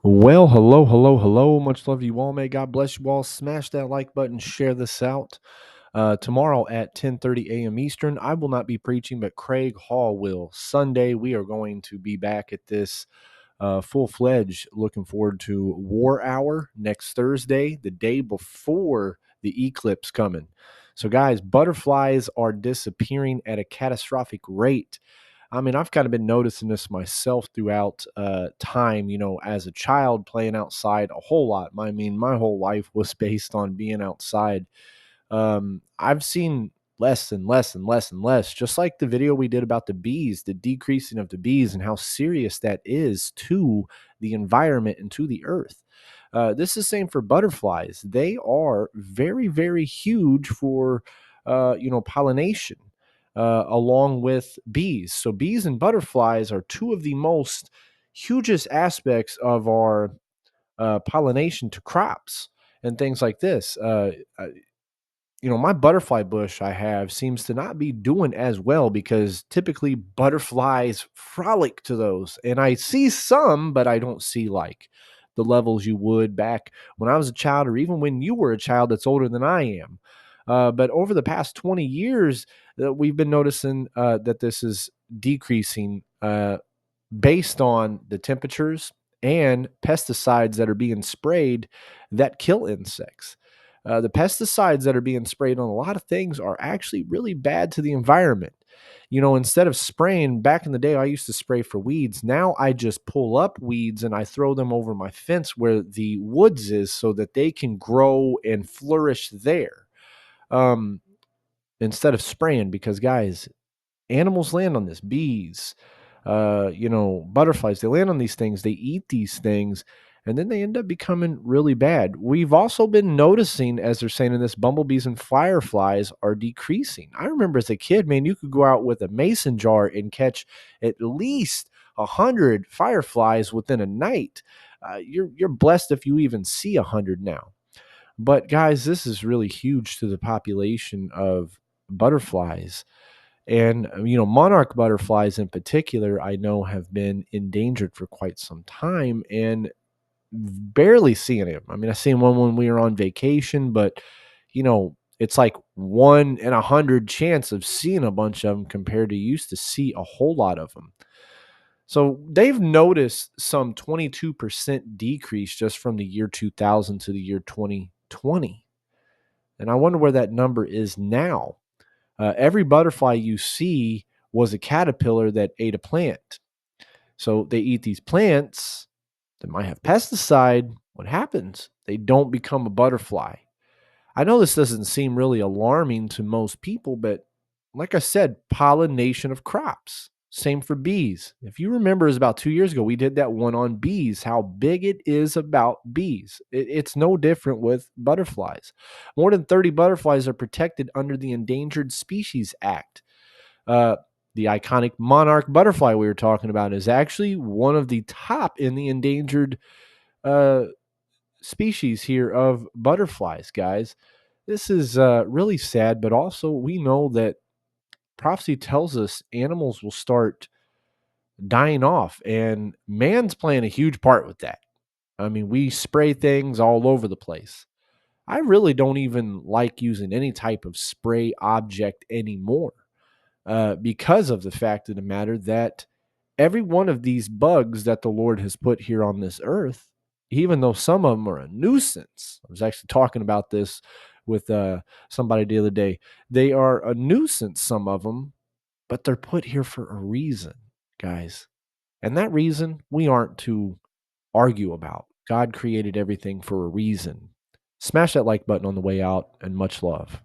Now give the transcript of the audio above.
Well, hello, hello, hello. Much love to you all. May God bless you all. Smash that like button, share this out. Tomorrow at 10:30 a.m. Eastern, I will not be preaching, but Craig Hall will. Sunday, we are going to be back at this full fledged. Looking forward to War Hour next Thursday, the day before the eclipse coming. So, guys, butterflies are disappearing at a catastrophic rate. I mean, I've kind of been noticing this myself throughout time, as a child playing outside a whole lot. I mean, my whole life was based on being outside. I've seen less and less and less and less, just like the video we did about the bees, the decreasing of the bees, and how serious that is to the environment and to the earth. This is the same for butterflies. They are very, very huge for, pollination, along with bees. So bees and butterflies are two of the most hugest aspects of our pollination to crops and things like this. My butterfly bush I have seems to not be doing as well because typically butterflies frolic to those. And I see some, but I don't see like the levels you would back when I was a child or even when you were a child that's older than I am. But over the past 20 years, we've been noticing that this is decreasing based on the temperatures and pesticides that are being sprayed that kill insects. The pesticides that are being sprayed on a lot of things are actually really bad to the environment. Instead of spraying, back in the day, I used to spray for weeds. Now I just pull up weeds and I throw them over my fence where the woods is so that they can grow and flourish there. Um, Instead of spraying, because guys, animals land on this. Bees, butterflies, they land on these things, they eat these things, and then they end up becoming really bad. We've also been noticing, as they're saying in this, bumblebees and fireflies are decreasing. I remember as a kid, man, you could go out with a mason jar and catch at least 100 fireflies within a night. You're blessed if you even see 100 now. But guys, this is really huge to the population of butterflies. And, monarch butterflies in particular, I know have been endangered for quite some time and barely seeing it. I mean, I seen one when we were on vacation, but, it's like 1 in 100 chance of seeing a bunch of them compared to used to see a whole lot of them. So they've noticed some 22% decrease just from the year 2000 to the year 2020. And I wonder where that number is now. Every butterfly you see was a caterpillar that ate a plant. So they eat these plants that might have pesticide. What happens? They don't become a butterfly. I know this doesn't seem really alarming to most people, but like I said, pollination of crops. Same for bees. If you remember, it was about 2 years ago, we did that one on bees, how big it is about bees. It's no different with butterflies. More than 30 butterflies are protected under the Endangered Species Act. Uh, the iconic monarch butterfly we were talking about is actually one of the top in the endangered uh, species here of butterflies, guys. This is really sad, but also we know that prophecy tells us animals will start dying off, and man's playing a huge part with that. I mean, we spray things all over the place. I really don't even like using any type of spray object anymore because of the fact of the matter that every one of these bugs that the Lord has put here on this earth, even though some of them are a nuisance, I was actually talking about this with somebody the other day. They are a nuisance, some of them, but they're put here for a reason, guys. And that reason we aren't to argue about. God created everything for a reason. Smash that like button on the way out, and much love.